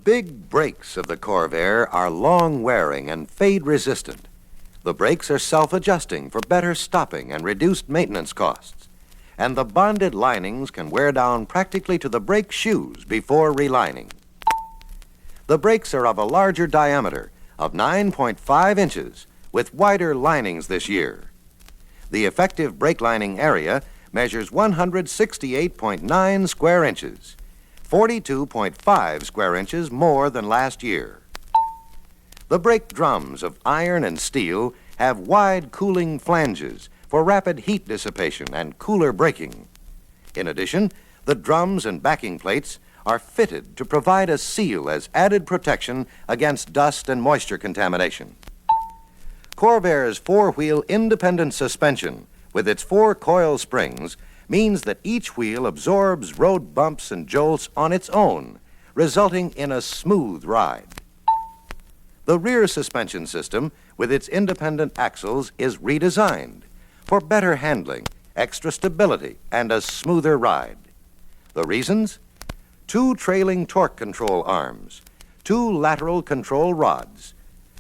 big brakes of the Corvair are long-wearing and fade-resistant. The brakes are self-adjusting for better stopping and reduced maintenance costs. And the bonded linings can wear down practically to the brake shoes before relining. The brakes are of a larger diameter of 9.5 inches with wider linings this year. The effective brake lining area measures 168.9 square inches, 42.5 square inches more than last year. The brake drums of iron and steel have wide cooling flanges for rapid heat dissipation and cooler braking. In addition, the drums and backing plates are fitted to provide a seal as added protection against dust and moisture contamination. Corvair's four-wheel independent suspension with its 4 coil springs means that each wheel absorbs road bumps and jolts on its own, resulting in a smooth ride. The rear suspension system with its independent axles is redesigned for better handling, extra stability, and a smoother ride. The reasons? 2 trailing torque control arms, 2 lateral control rods,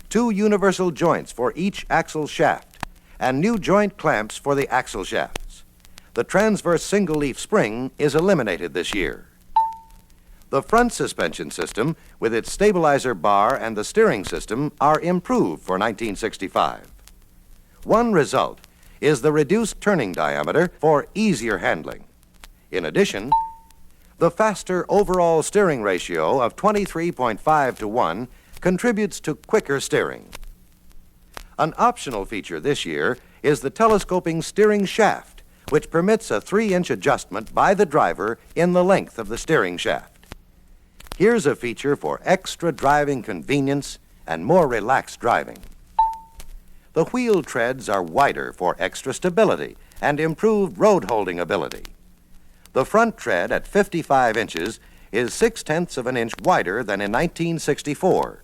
2 universal joints for each axle shaft, and new joint clamps for the axle shafts. The transverse single-leaf spring is eliminated this year. The front suspension system, with its stabilizer bar and the steering system, are improved for 1965. One result is the reduced turning diameter for easier handling. In addition, the faster overall steering ratio of 23.5 to 1 contributes to quicker steering. An optional feature this year is the telescoping steering shaft, which permits a 3-inch adjustment by the driver in the length of the steering shaft. Here's a feature for extra driving convenience and more relaxed driving. The wheel treads are wider for extra stability and improved road holding ability. The front tread at 55 inches is 0.6 of an inch wider than in 1964.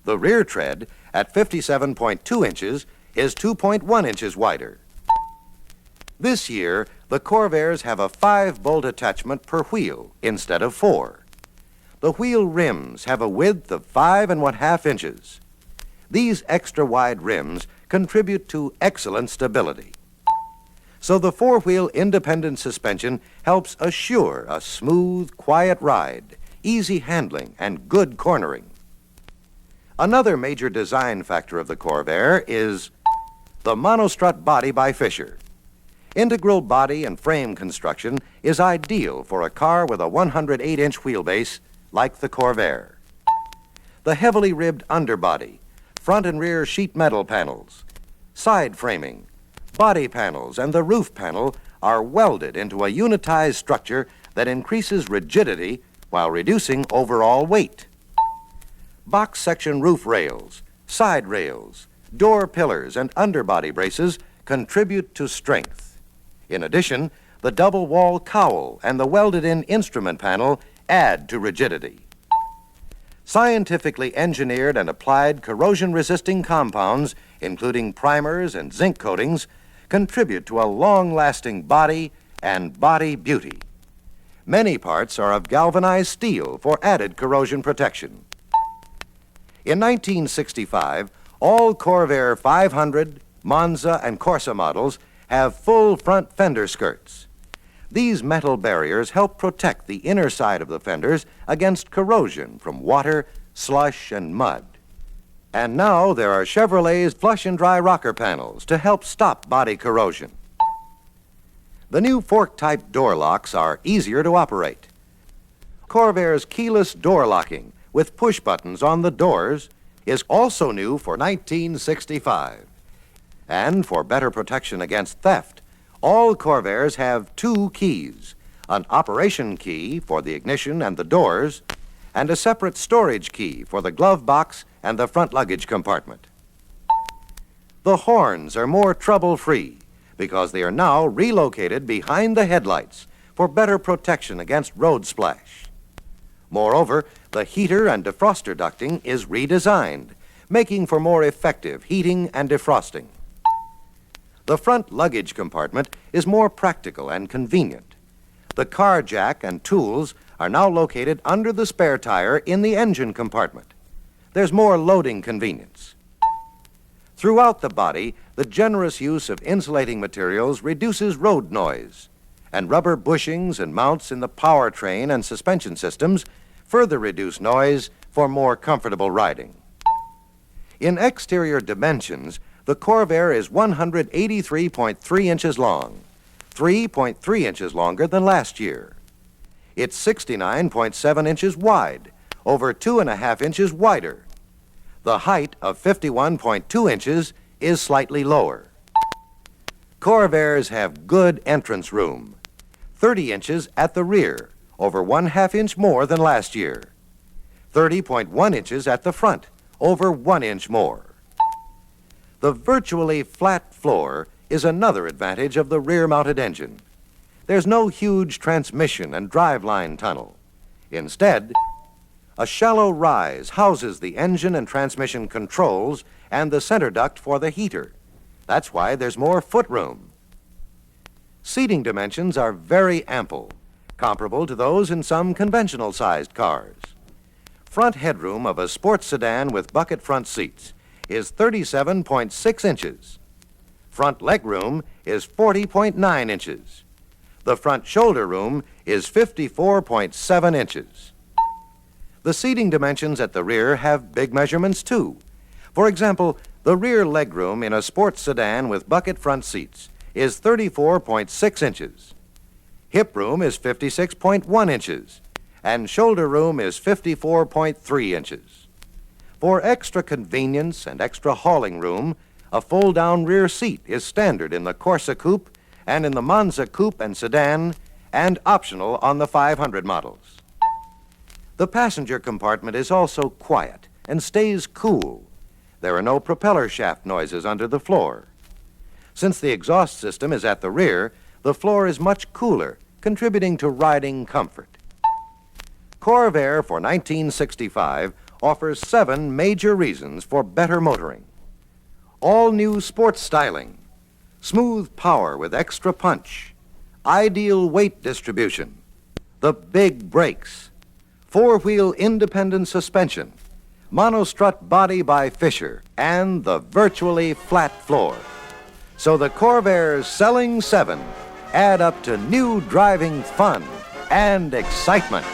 The rear tread at 57.2 inches is 2.1 inches wider. This year, the Corvairs have a 5-bolt attachment per wheel instead of 4. The wheel rims have a width of 5.5 inches. These extra wide rims contribute to excellent stability. So the 4-wheel independent suspension helps assure a smooth, quiet ride, easy handling, and good cornering. Another major design factor of the Corvair is the monostrut body by Fisher. Integral body and frame construction is ideal for a car with a 108-inch wheelbase like the Corvair. The heavily ribbed underbody, front and rear sheet metal panels, side framing, body panels, and the roof panel are welded into a unitized structure that increases rigidity while reducing overall weight. Box section roof rails, side rails, door pillars, and underbody braces contribute to strength. In addition, the double wall cowl and the welded-in instrument panel add to rigidity. Scientifically engineered and applied corrosion-resisting compounds, including primers and zinc coatings, contribute to a long-lasting body and body beauty. Many parts are of galvanized steel for added corrosion protection. In 1965, all Corvair 500, Monza, and Corsa models have full front fender skirts. These metal barriers help protect the inner side of the fenders against corrosion from water, slush, and mud. And now there are Chevrolet's flush and dry rocker panels to help stop body corrosion. The new fork-type door locks are easier to operate. Corvair's keyless door locking with push buttons on the doors is also new for 1965. And for better protection against theft, all Corvairs have 2 keys, an operation key for the ignition and the doors, and a separate storage key for the glove box and the front luggage compartment. The horns are more trouble-free because they are now relocated behind the headlights for better protection against road splash. Moreover, the heater and defroster ducting is redesigned, making for more effective heating and defrosting. The front luggage compartment is more practical and convenient. The car jack and tools are now located under the spare tire in the engine compartment. There's more loading convenience. Throughout the body, the generous use of insulating materials reduces road noise, and rubber bushings and mounts in the powertrain and suspension systems further reduce noise for more comfortable riding. In exterior dimensions, the Corvair is 183.3 inches long, 3.3 inches longer than last year. It's 69.7 inches wide, over 2.5 inches wider. The height of 51.2 inches is slightly lower. Corvairs have good entrance room, 30 inches at the rear, over 1/2 inch more than last year. 30.1 inches at the front, over 1 inch more. The virtually flat floor is another advantage of the rear-mounted engine. There's no huge transmission and driveline tunnel. Instead, a shallow rise houses the engine and transmission controls and the center duct for the heater. That's why there's more footroom. Seating dimensions are very ample, comparable to those in some conventional-sized cars. Front headroom of a sports sedan with bucket front seats is 37.6 inches. Front legroom is 40.9 inches. The front shoulder room is 54.7 inches. The seating dimensions at the rear have big measurements, too. For example, the rear legroom in a sports sedan with bucket front seats is 34.6 inches. Hip room is 56.1 inches, and shoulder room is 54.3 inches. For extra convenience and extra hauling room, a fold-down rear seat is standard in the Corsa Coupe and in the Monza Coupe and Sedan, and optional on the 500 models. The passenger compartment is also quiet and stays cool. There are no propeller shaft noises under the floor. Since the exhaust system is at the rear, the floor is much cooler, contributing to riding comfort. Corvair for 1965 offers 7 major reasons for better motoring. All new sports styling, smooth power with extra punch, ideal weight distribution, the big brakes, 4-wheel independent suspension, monostrut body by Fisher, and the virtually flat floor. So the Corvair's selling 7 add up to new driving fun and excitement.